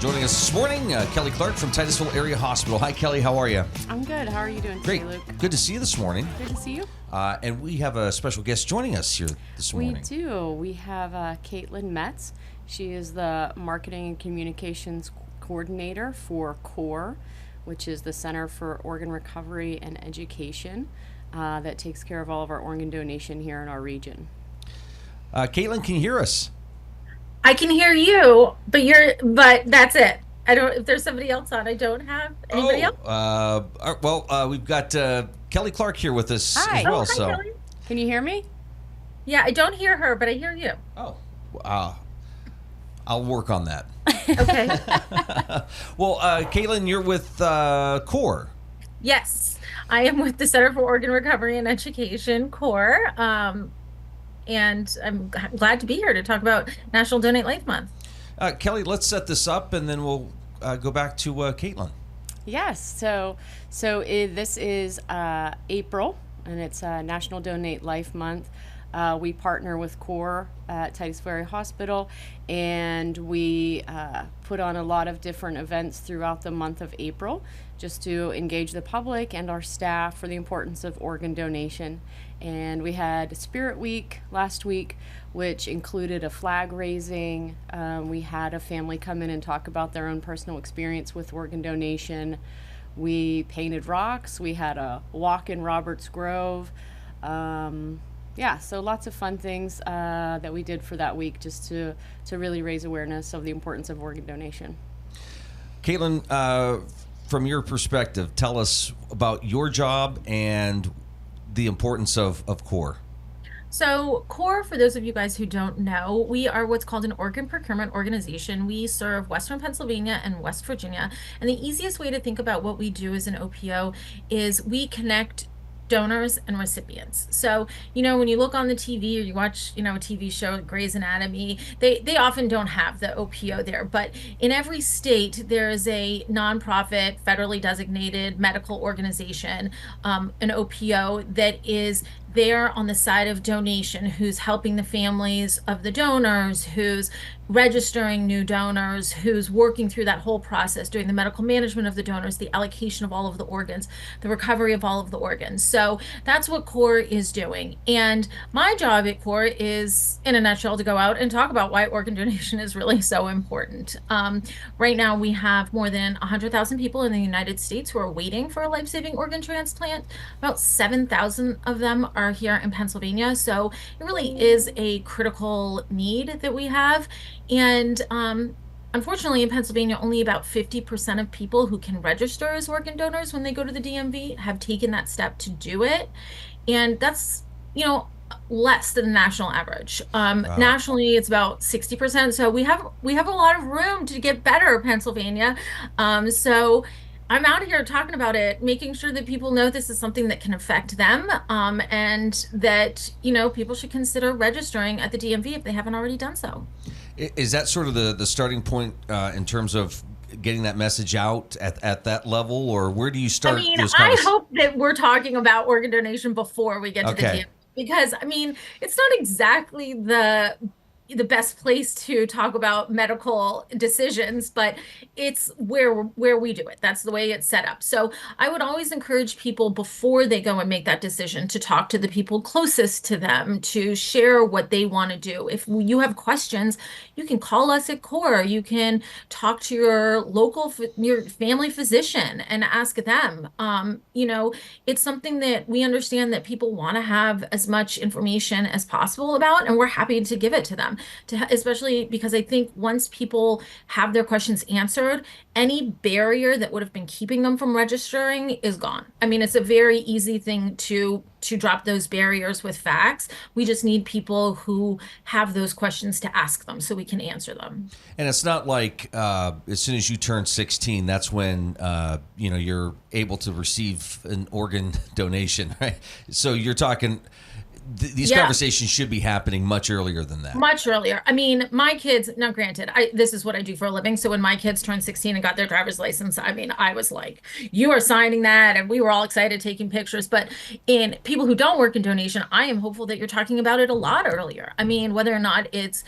Joining us this morning, Kelly Clark from Titusville Area Hospital. Hi, Kelly. How are you? I'm good. How are you doing today, Luke? Good to see you this morning. Good to see you. And we have a special guest joining us here this morning. We do. We have Caitlin Metz. She is the Marketing and Communications Coordinator for CORE, which is the Center for Organ Recovery and Education that takes care of all of our organ donation here in our region. Caitlin, can you hear us? I can hear you, but that's it. I don't. If there's somebody else on, I don't have anybody else. We've got Kelly Clark here with us Hi. as well. Hi, Kelly. Can you hear me? Yeah, I don't hear her, but I hear you. Oh, I'll work on that. Okay. Well, Caitlin, you're with CORE. Yes, I am with the Center for Organ Recovery and Education, CORE, and I'm glad to be here to talk about National Donate Life Month. Kelly, let's set this up, and then we'll go back to Caitlin. Yes. So this is April, and it's National Donate Life Month. We partner with CORE at Titusville Area Hospital, and we put on a lot of different events throughout the month of April just to engage the public and our staff for the importance of organ donation. And we had Spirit Week last week, which included a flag raising. We had a family come in and talk about their own personal experience with organ donation. We painted rocks. We had a walk in Roberts Grove. So lots of fun things that we did for that week just to really raise awareness of the importance of organ donation. Caitlin, from your perspective, tell us about your job and the importance of CORE. So CORE, for those of you guys who don't know, we are what's called an organ procurement organization. We serve Western Pennsylvania and West Virginia. And the easiest way to think about what we do as an OPO is we connect donors and recipients. So, when you look on the TV or you watch, a TV show, Grey's Anatomy, they often don't have the OPO there. But in every state, there is a nonprofit, federally designated medical organization, an OPO that is there on the side of donation, who's helping the families of the donors, who's registering new donors, who's working through that whole process, doing the medical management of the donors, the allocation of all of the organs, the recovery of all of the organs. So that's what CORE is doing. And my job at CORE is, in a nutshell, to go out and talk about why organ donation is really so important. Right now, we have more than 100,000 people in the United States who are waiting for a life-saving organ transplant. About 7,000 of them are here in Pennsylvania. So it really is a critical need that we have. And unfortunately, in Pennsylvania, only about 50% of people who can register as organ donors when they go to the DMV have taken that step to do it. And that's, less than the national average. Wow. Nationally, it's about 60%. So we have a lot of room to get better, Pennsylvania. So I'm out here talking about it, making sure that people know this is something that can affect them, and that, people should consider registering at the DMV if they haven't already done so. Is that sort of the starting point in terms of getting that message out at that level, or where do you start? I hope that we're talking about organ donation before we get to the DMV, because, it's not exactly the best place to talk about medical decisions, but it's where we do it. That's the way it's set up. So I would always encourage people before they go and make that decision to talk to the people closest to them, to share what they want to do. If you have questions, you can call us at CORE. You can talk to your family physician and ask them. It's something that we understand that people want to have as much information as possible about, and we're happy to give it to them. Especially because I think once people have their questions answered, any barrier that would have been keeping them from registering is gone. It's a very easy thing to drop those barriers with facts. We just need people who have those questions to ask them so we can answer them. And it's not like as soon as you turn 16, that's when you're able to receive an organ donation, right? So you're talking these conversations should be happening much earlier than that. Much earlier. I mean, my kids, now granted, this is what I do for a living. So when my kids turned 16 and got their driver's license, I mean, I was like, you are signing that. And we were all excited taking pictures. But in people who don't work in donation, I am hopeful that you're talking about it a lot earlier. I mean, whether or not it's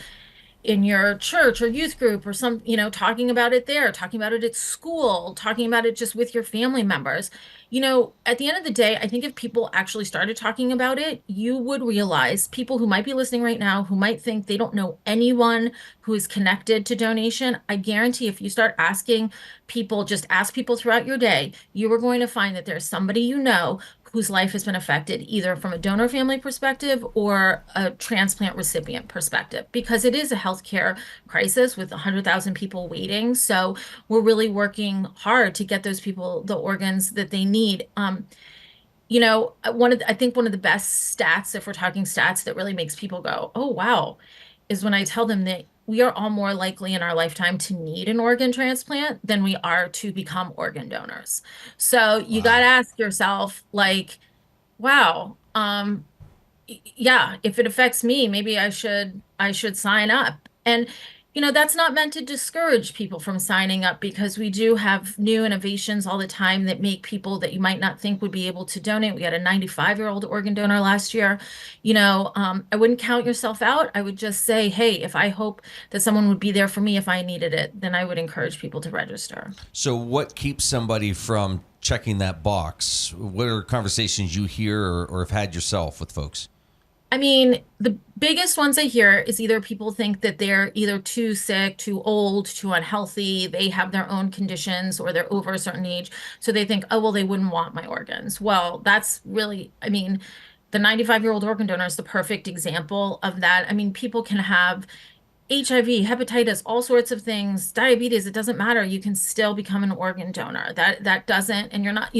in your church or youth group or some, talking about it there, talking about it at school, talking about it just with your family members. At the end of the day, I think if people actually started talking about it, you would realize people who might be listening right now, who might think they don't know anyone who is connected to donation. I guarantee if you start asking people, just ask people throughout your day, you are going to find that there's somebody whose life has been affected, either from a donor family perspective or a transplant recipient perspective, because it is a healthcare crisis with 100,000 people waiting. So we're really working hard to get those people the organs that they need. I think one of the best stats, if we're talking stats, that really makes people go, "Oh, wow," is when I tell them that we are all more likely in our lifetime to need an organ transplant than we are to become organ donors. So you got to Wow. ask yourself, like, wow, yeah, if it affects me, maybe I should sign up. And that's not meant to discourage people from signing up, because we do have new innovations all the time that make people that you might not think would be able to donate. We had a 95-year-old organ donor last year. I wouldn't count yourself out. I would just say, hey, if I hope that someone would be there for me if I needed it, then I would encourage people to register. So, what keeps somebody from checking that box? What are conversations you hear or have had yourself with folks? I mean, the biggest ones I hear is either people think that they're either too sick, too old, too unhealthy, they have their own conditions, or they're over a certain age. So they think, oh, well, they wouldn't want my organs. Well, that's really, I mean, the 95-year-old organ donor is the perfect example of that. I mean, people can have HIV, hepatitis, all sorts of things, diabetes, it doesn't matter. You can still become an organ donor. That doesn't, and you're not,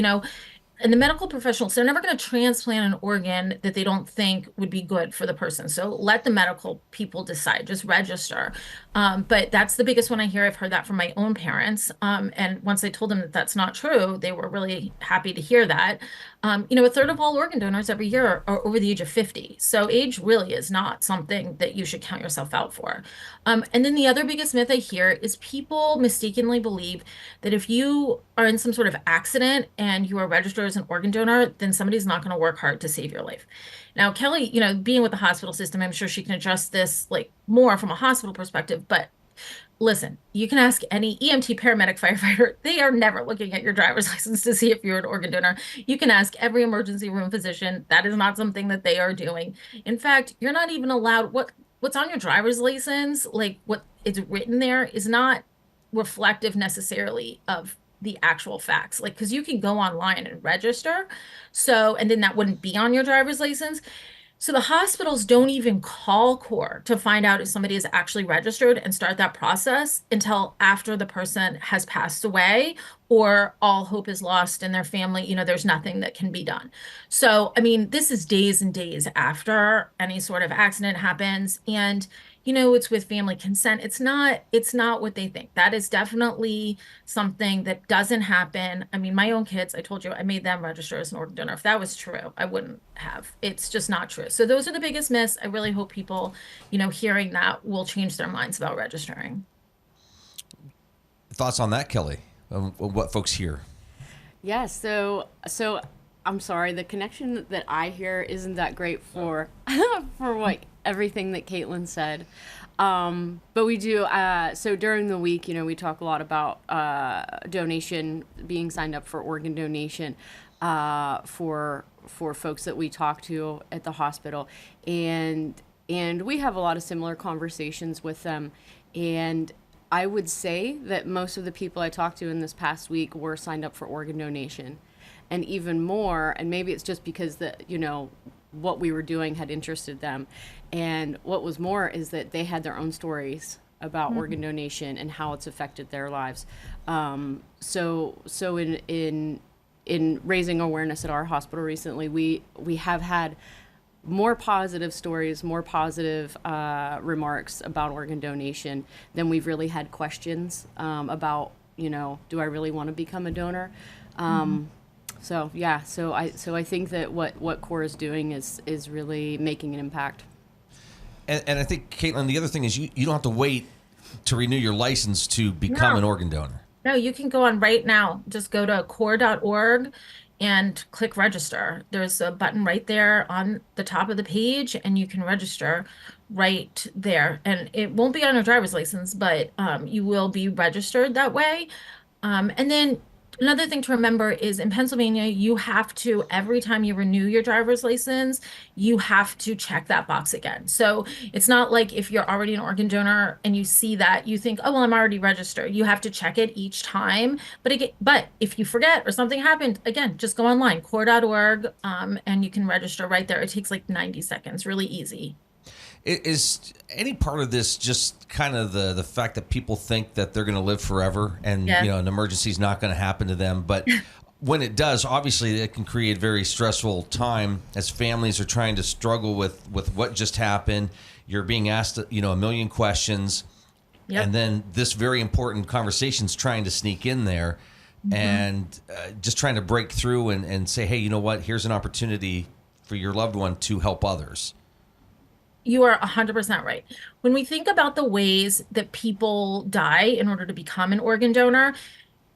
and the medical professionals, they're never going to transplant an organ that they don't think would be good for the person. So let the medical people decide, just register. But that's the biggest one I hear. I've heard that from my own parents. And once I told them that that's not true, they were really happy to hear that. A third of all organ donors every year are over the age of 50. So age really is not something that you should count yourself out for. And then the other biggest myth I hear is people mistakenly believe that if you are in some sort of accident and you are registered as an organ donor, then somebody's not going to work hard to save your life. Now, Kelly, being with the hospital system, I'm sure she can address this like more from a hospital perspective, but listen, you can ask any EMT, paramedic, firefighter. They are never looking at your driver's license to see if you're an organ donor. You can ask every emergency room physician. That is not something that they are doing. In fact, you're not even allowed what's on your driver's license, like what is written there is not reflective necessarily of the actual facts. Like, because you can go online and register. So, and then that wouldn't be on your driver's license. So the hospitals don't even call CORE to find out if somebody is actually registered and start that process until after the person has passed away or all hope is lost in their family. There's nothing that can be done. So, I mean, this is days and days after any sort of accident happens. And it's with family consent. It's not what they think. That is definitely something that doesn't happen. I mean, my own kids, I told you, I made them register as an organ donor. If that was true, I wouldn't have. It's just not true. So those are the biggest myths. I really hope people, hearing that will change their minds about registering. Thoughts on that, Kelly? What folks hear? Yeah, so I'm sorry, the connection that I hear isn't that great for for what everything that Caitlin said. But we do. So during the week, we talk a lot about donation, being signed up for organ donation for folks that we talk to at the hospital, and we have a lot of similar conversations with them, and I would say that most of the people I talked to in this past week were signed up for organ donation. And even more, and maybe it's just because what we were doing had interested them. And what was more is that they had their own stories about organ donation and how it's affected their lives. So in raising awareness at our hospital recently, we have had more positive stories, more positive remarks about organ donation than we've really had questions about, do I really want to become a donor? So yeah, so I think that what CORE is doing is really making an impact. And I think, Caitlin, the other thing is you don't have to wait to renew your license to become an No. organ donor. No, you can go on right now. Just go to core.org and click register. There's a button right there on the top of the page, and you can register right there. And it won't be on a driver's license, but you will be registered that way. And then another thing to remember is in Pennsylvania, you have to, every time you renew your driver's license, you have to check that box again. So it's not like if you're already an organ donor and you see that, you think, oh, well, I'm already registered. You have to check it each time. But if you forget or something happened, again, just go online, core.org, and you can register right there. It takes like 90 seconds, really easy. Is any part of this just kind of the fact that people think that they're going to live forever and Yeah. an emergency is not going to happen to them, but when it does, obviously it can create very stressful time as families are trying to struggle with what just happened. You're being asked a million questions, Yep. and then this very important conversation's trying to sneak in there, and just trying to break through and say, hey, you know what? Here's an opportunity for your loved one to help others. You are 100% right. When we think about the ways that people die in order to become an organ donor,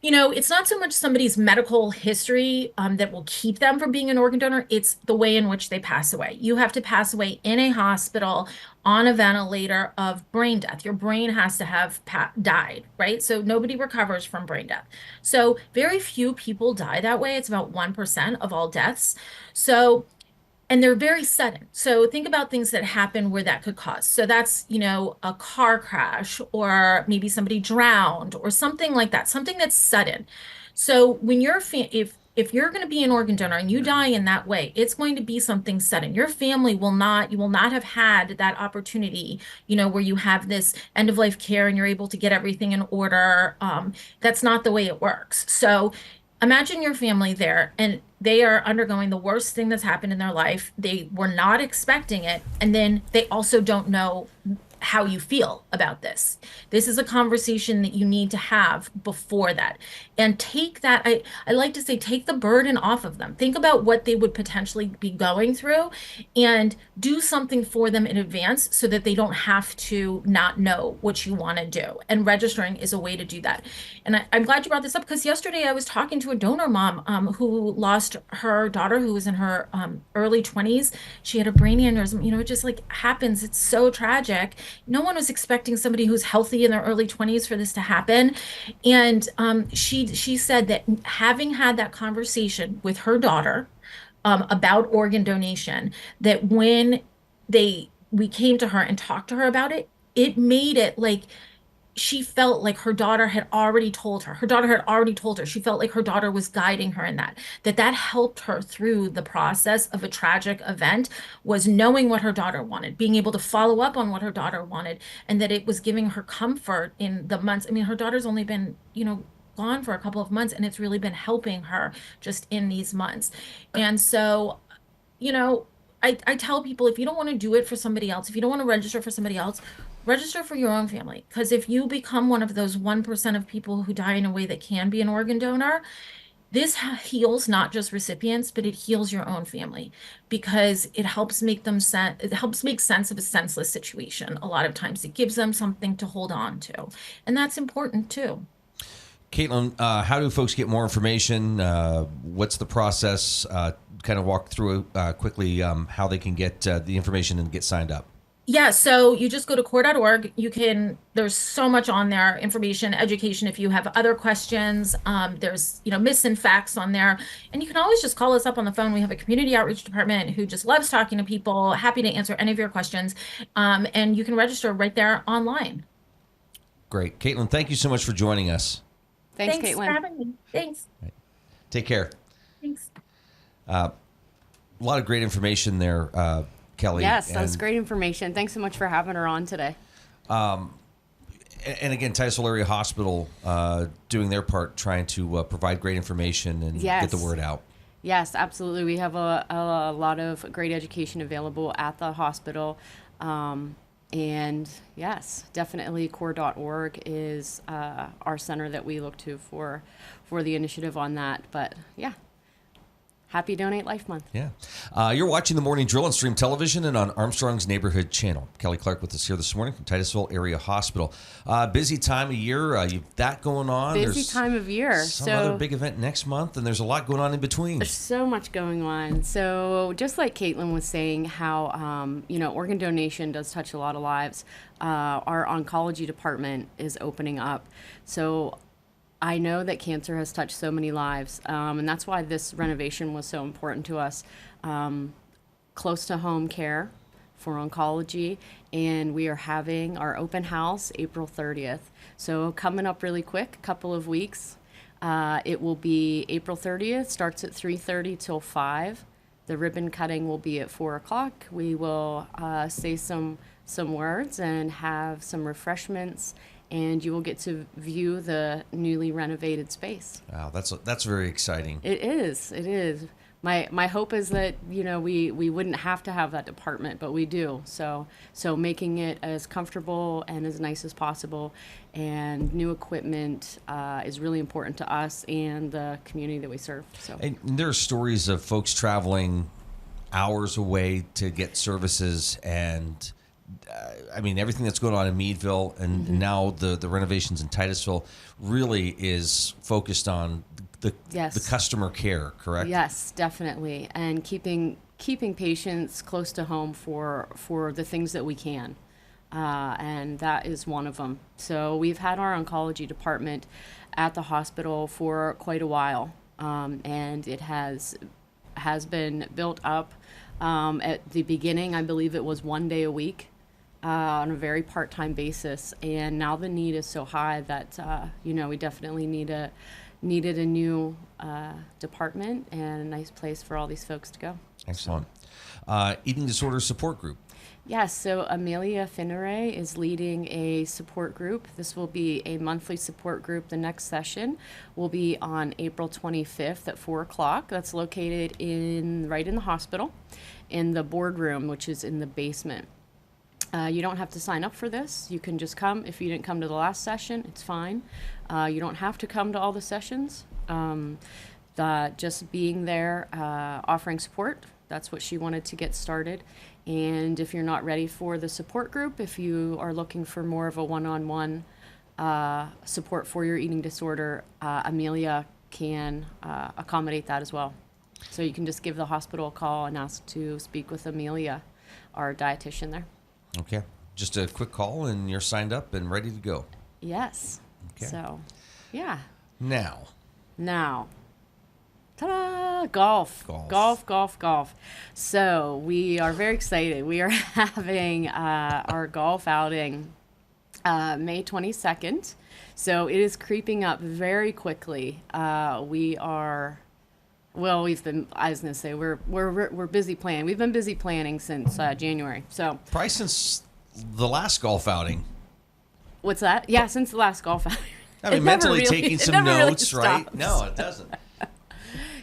it's not so much somebody's medical history that will keep them from being an organ donor. It's the way in which they pass away. You have to pass away in a hospital on a ventilator of brain death. Your brain has to have died, right? So nobody recovers from brain death. So very few people die that way. It's about 1% of all deaths. So and they're very sudden. So think about things that happen where that could cause. So that's, a car crash or maybe somebody drowned or something like that, something that's sudden. So when if you're going to be an organ donor and you die in that way, it's going to be something sudden. Your family you will not have had that opportunity, where you have this end of life care and you're able to get everything in order. That's not the way it works. So imagine your family there and they are undergoing the worst thing that's happened in their life. They were not expecting it. And then they also don't know how you feel about this. This is a conversation that you need to have before that. And take that, I like to say, take the burden off of them. Think about what they would potentially be going through and do something for them in advance so that they don't have to not know what you want to do. And registering is a way to do that. And I'm glad you brought this up because yesterday I was talking to a donor mom who lost her daughter who was in her early 20s. She had a brain aneurysm. It just like happens. It's so tragic. No one was expecting somebody who's healthy in their early 20s for this to happen. And she said that having had that conversation with her daughter about organ donation, that when we came to her and talked to her about it, it made it like she felt like her daughter had already told her. Her daughter had already told her. She felt like her daughter was guiding her in that helped her through the process of a tragic event, was knowing what her daughter wanted, being able to follow up on what her daughter wanted, and that it was giving her comfort in the months. I mean, her daughter's only been, gone for a couple of months, and it's really been helping her just in these months. And so, you know, I tell people if you don't want to do it for somebody else, if you don't want to register for somebody else, register for your own family. Because if you become one of those 1% of people who die in a way that can be an organ donor, this heals not just recipients, but it heals your own family because it helps make it helps make sense of a senseless situation. A lot of times it gives them something to hold on to. And that's important too. Caitlin, how do folks get more information? What's the process? Kind of walk through quickly how they can get the information and get signed up. Yeah, so you just go to core.org. There's so much on there, information, education. If you have other questions, there's, myths and facts on there. And you can always just call us up on the phone. We have a community outreach department who just loves talking to people, happy to answer any of your questions. And you can register right there online. Great. Caitlin, thank you so much for joining us. Thanks, Thanks Caitlin. for having me. Thanks. Right. Take care. Thanks. A lot of great information there, Kelly. Yes, that was great information. Thanks so much for having her on today. And again, Titusville Area Hospital doing their part, trying to provide great information and get the word out. Yes, absolutely. We have a lot of great education available at the hospital. And yes, definitely core.org is our center that we look to for the initiative on that. But yeah. happy Donate Life Month. Yeah. You're watching the Morning Drill on Stream Television and on Armstrong's Neighborhood Channel. Kelly Clark with us here this morning from Titusville Area Hospital. Busy time of year. You've that going on. Busy time of year. Some other big event next month, and there's a lot going on in between. There's so much going on. So just like Caitlin was saying, how organ donation does touch a lot of lives. Our oncology department is opening up. So I know that cancer has touched so many lives, and that's why this renovation was so important to us. Close to home care for oncology, and we are having our open house April 30th. So coming up really quick, a couple of weeks. It will be April 30th, starts at 3:30 till 5. The ribbon cutting will be at 4 o'clock. We will say some words and have some refreshments, and you will get to view the newly renovated space. Wow, that's very exciting. It is. My hope is that we wouldn't have to have that department, but we do. So making it as comfortable and as nice as possible, and new equipment is really important to us and the community that we serve. So and there are stories of folks traveling hours away to get services, and everything that's going on in Meadville and now the renovations in Titusville really is focused on the customer care, correct? Yes, definitely. And keeping patients close to home for the things that we can. And that is one of them. So we've had our oncology department at the hospital for quite a while. And it has been built up. At the beginning, I believe it was 1 day a week. On a very part-time basis, and now the need is so high that we definitely needed a new department and a nice place for all these folks to go. Excellent. Eating disorder support group. Yes, so Amelia Finnere is leading a support group. This will be a monthly support group. The next session will be on April 25th at 4 o'clock. That's located right in the hospital, in the boardroom, which is in the basement. You don't have to sign up for this. You can just come. If you didn't come to the last session, it's fine. You don't have to come to all the sessions. Just being there, offering support, that's what she wanted to get started. And if you're not ready for the support group, if you are looking for more of a one-on-one support for your eating disorder, Amelia can accommodate that as well. So you can just give the hospital a call and ask to speak with Amelia, our dietitian there. Okay. Just a quick call and you're signed up and ready to go. Yes. Okay. So, yeah. Now. Ta-da! Golf. So we are very excited. We are having our golf outing May 22nd. So it is creeping up very quickly. We've been, I was going to say, we're busy planning. We've been busy planning since January. So probably since the last golf outing. What's that? Yeah, since the last golf outing. Mentally taking some notes, right? No, it doesn't.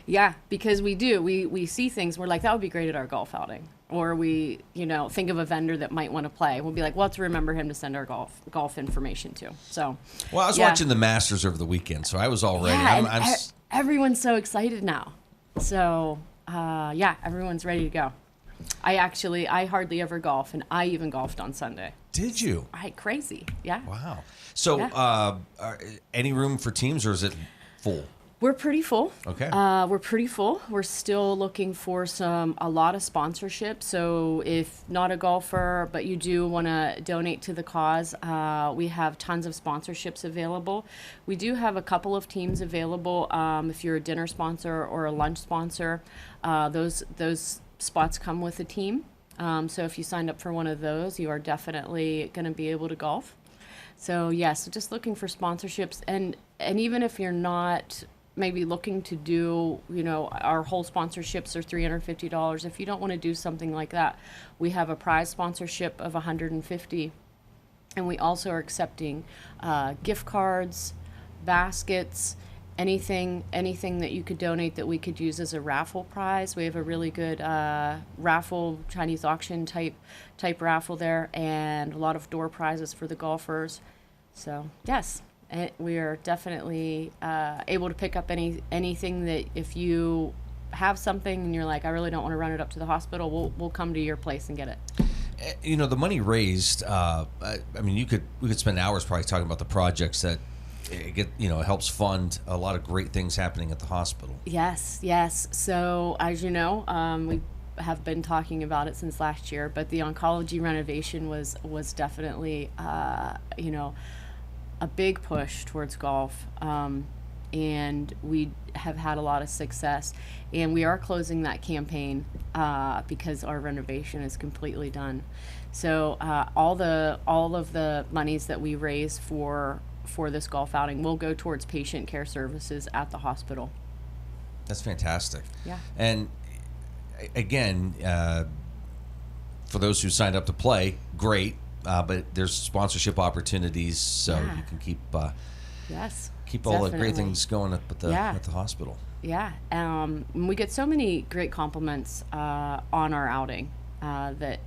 Yeah, because we see things, we're like, that would be great at our golf outing. Or we, think of a vendor that might want to play. We'll be like, well, let's remember him to send our golf information to. So, well, I was watching the Masters over the weekend, so I was all ready. Yeah, everyone's so excited now. So, everyone's ready to go. I hardly ever golf, and I even golfed on Sunday. Did you? Crazy, yeah. Wow. So, any room for teams, or is it full? We're pretty full. Okay. We're pretty full. We're still looking for a lot of sponsorship. So if not a golfer, but you do want to donate to the cause, we have tons of sponsorships available. We do have a couple of teams available. If you're a dinner sponsor or a lunch sponsor, those spots come with a team. So if you signed up for one of those, you are definitely going to be able to golf. So yes, just looking for sponsorships, and even if you're not maybe looking to do, our whole sponsorships are $350. If you don't want to do something like that, we have a prize sponsorship of $150, and we also are accepting gift cards, baskets, anything that you could donate that we could use as a raffle prize. We have a really good raffle, Chinese auction type raffle there, and a lot of door prizes for the golfers. So yes, we are definitely able to pick up anything that if you have something and you're like, I really don't want to run it up to the hospital, we'll come to your place and get it. You know, the money raised, I mean, we could spend hours probably talking about the projects that helps fund a lot of great things happening at the hospital. Yes. So as you know, we have been talking about it since last year, but the oncology renovation was definitely, a big push towards golf. And we have had a lot of success, and we are closing that campaign because our renovation is completely done. So all of the monies that we raise for this golf outing will go towards patient care services at the hospital. That's fantastic. Yeah. And again, for those who signed up to play, great. But there's sponsorship opportunities, so you can keep yes. Keep all the great things going at the hospital. Yeah. We get so many great compliments on our outing that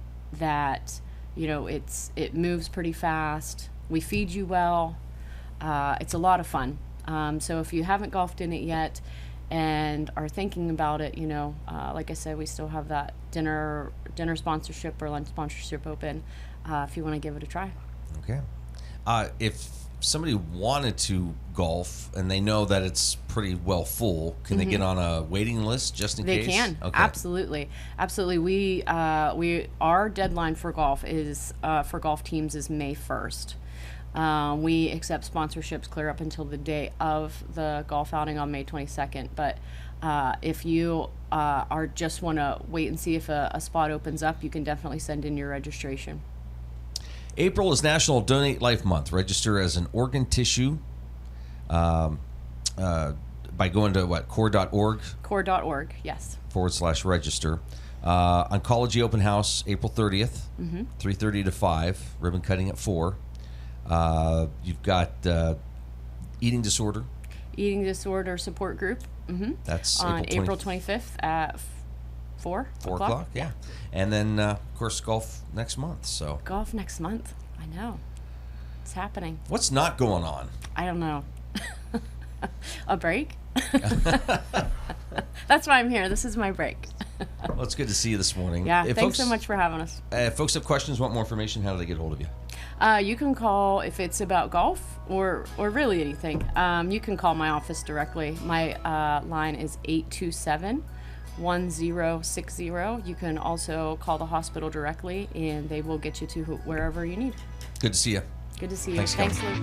it moves pretty fast. We feed you well. It's a lot of fun. So if you haven't golfed in it yet and are thinking about it, like I said, we still have that dinner sponsorship or lunch sponsorship open if you want to give it a try. Okay. If somebody wanted to golf and they know that it's pretty well full, can they get on a waiting list just in case? They can. Okay. Absolutely. We our deadline for golf is for golf teams is May 1st. We accept sponsorships clear up until the day of the golf outing on May 22nd. But if you just want to wait and see if a spot opens up, you can definitely send in your registration. April is National Donate Life Month. Register as an organ tissue by going to core.org? Core.org, yes. /register. Oncology Open House, April 30th, 3:30 to 5, ribbon cutting at 4. You've got eating disorder support group. That's on April 25th at 4 o'clock. Yeah. And then, of course, golf next month. So golf next month. I know. It's happening. What's not going on? I don't know. A break? That's why I'm here. This is my break. Well, it's good to see you this morning. Yeah, thanks so much for having us. If folks have questions, want more information, how do they get hold of you? You can call if it's about golf or really anything. You can call my office directly. My line is 827-1060. You can also call the hospital directly, and they will get you to wherever you need. Good to see you. Good to see you. Thanks, Luke.